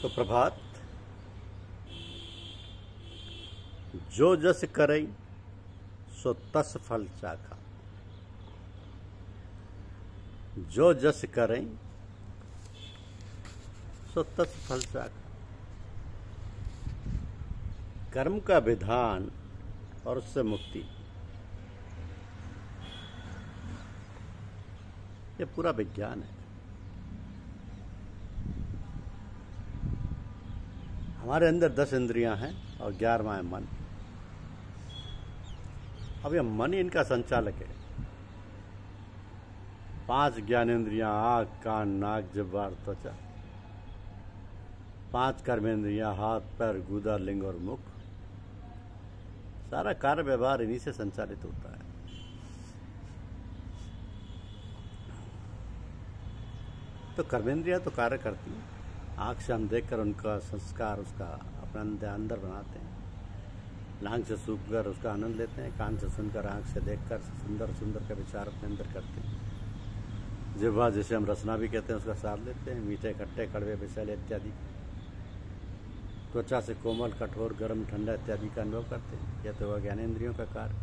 तो प्रभात। जो जस करई सो तस फल चाखा। जो जस करई सो तस फल चाखा। कर्म का विधान और उससे मुक्ति, ये पूरा विज्ञान है। हमारे अंदर 10 इंद्रियां हैं और 11वां है मन। अब यह मन ही इनका संचालक है। 5 ज्ञानेंद्रियां आँख, कान, नाक, जिह्वा और त्वचा। 5 कर्मेंद्रियां हाथ, पैर, गूदा, लिंग और मुख। सारा कार्य व्यवहार इन्हीं से संचालित होता है। तो कर्मेंद्रियां तो कार्य करती हैं। आँख से हम देखकर उनका संस्कार, उसका अपना अंदर बनाते हैं। नाक से सूंघकर उसका आनंद लेते हैं। कान से सुनकर, आँख से देखकर सुंदर सुंदर का विचार अपने अंदर करते हैं। जिह्वा, जिसे हम रसना भी कहते हैं, उसका स्वाद लेते हैं। मीठे, खट्टे, कड़वे, विषैले इत्यादि। त्वचा से कोमल, कठोर, गर्म, ठंडा इत्यादि का अनुभव करते हैं। यह तो वह ज्ञानेंद्रियों का कार्य।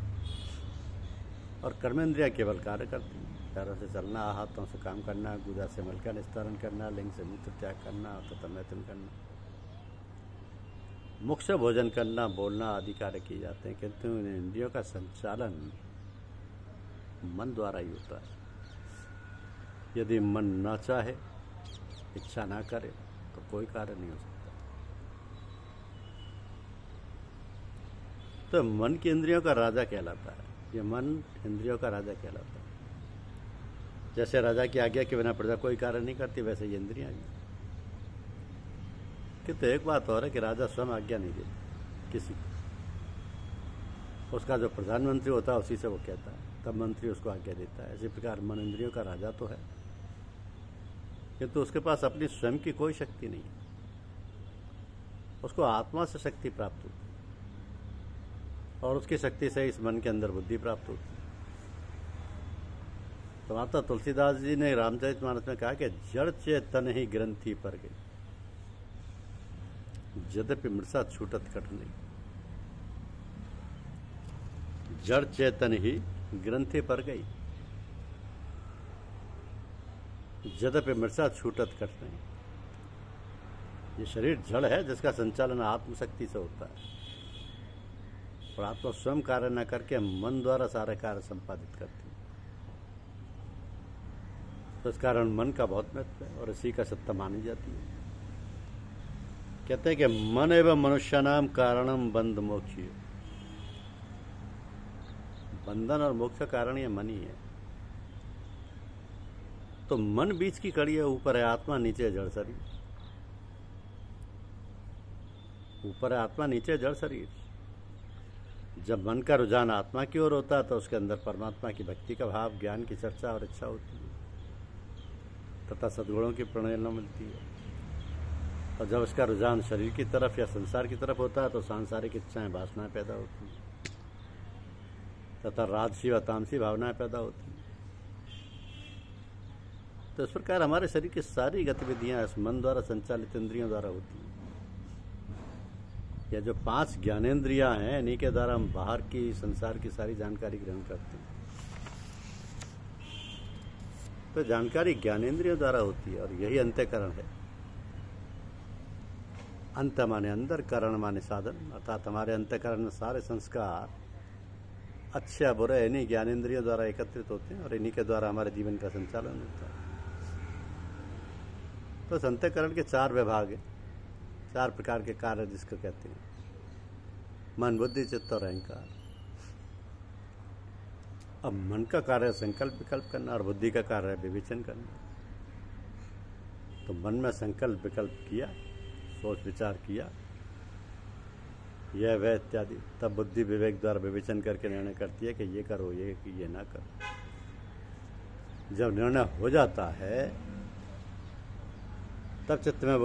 और कर्मेंद्रियां केवल कार्य करती हैं। पैरों से चलना, हाथों से काम करना, गुदा से मल का निस्तारण करना, लिंग से मूत्र त्याग करना तथा मैथुन करना, मुख से भोजन करना, बोलना आदि कार्य किए जाते हैं। किंतु इन इंद्रियों का संचालन मन द्वारा ही होता है। यदि मन न चाहे, इच्छा ना करे, तो कोई कार्य नहीं हो सकता। तो मन की इंद्रियों का राजा कहलाता है। ये मन इंद्रियों का राजा कहलाता है। जैसे राजा की आज्ञा के बिना प्रजा कोई कार्य नहीं करती, वैसे ये इंद्रियां भी। किंतु एक बात और है कि राजा स्वयं आज्ञा नहीं देता किसी को। उसका जो प्रधानमंत्री होता है उसी से वो कहता है, तब मंत्री उसको आज्ञा देता है। इसी प्रकार मन इंद्रियों का राजा तो है, किंतु उसके पास अपनी स्वयं की कोई शक्ति नहीं है। उसको आत्मा से शक्ति प्राप्त होती है और उसकी शक्ति से इस मन के अंदर बुद्धि प्राप्त होती है। तो माता तुलसीदास जी ने रामचरितमानस में कहा कि जड़ चेतन ही ग्रंथि पर गई, यद्यपि मृषा छूटत कठ नहीं। जड़ चेतन ही ग्रंथि पर गई, यद्यपि मृषा छूटत कठ नहीं। ये शरीर जड़ है जिसका संचालन आत्मशक्ति से होता है और आत्मा स्वयं कार्य न करके मन द्वारा सारे कार्य संपादित करती है। तो इस कारण मन का बहुत महत्व है और इसी का सत्ता मानी जाती है। कहते हैं कि मन एवं मनुष्यानाम कारणम बंध मोक्ष। बंधन और मोक्ष का कारण ये मन ही है। तो मन बीच की कड़ी है, ऊपर है आत्मा, नीचे है जड़ शरीर। ऊपर है आत्मा, नीचे है जड़ शरीर। जब मन का रुझान आत्मा की ओर होता है तो उसके अंदर परमात्मा की भक्ति का भाव, ज्ञान की चर्चा और इच्छा होती है तथा सद्गुणों की प्रेरणा मिलती है। और जब उसका रुझान शरीर की तरफ या संसार की तरफ होता है तो सांसारिक इच्छाएं, वासनाएं पैदा होती हैं तथा राजसी व तामसी भावनाएं पैदा होती हैं। तो इस प्रकार हमारे शरीर की सारी गतिविधियां इस मन द्वारा संचालित इंद्रियों द्वारा होती हैं। या जो 5 ज्ञानेंद्रियां हैं, इन्हीं के द्वारा हम बाहर की, संसार की सारी जानकारी ग्रहण करते हैं। तो जानकारी ज्ञानेंद्रियों द्वारा होती है और यही अंतःकरण है। अंत माने अंदर, करण माने साधन, अर्थात हमारे अंतःकरण में सारे संस्कार अच्छे या बुरे इन्हीं ज्ञानेंद्रियों द्वारा एकत्रित होते हैं और इन्हीं के द्वारा हमारे जीवन का संचालन होता है। तो इस अंतःकरण के 4 विभाग हैं, 4 प्रकार के कार्य जिसको कहते हैं: मन, बुद्धि, चित्त और अहंकार। अब मन का कार्य है संकल्प विकल्प करना और बुद्धि का कार्य है विवेचन करना। तो मन में संकल्प विकल्प किया, सोच विचार किया, यह वह इत्यादि, तब बुद्धि विवेक द्वारा विवेचन करके निर्णय करती है कि ये करो, ये ना करो। जब निर्णय हो जाता है तब चित्त में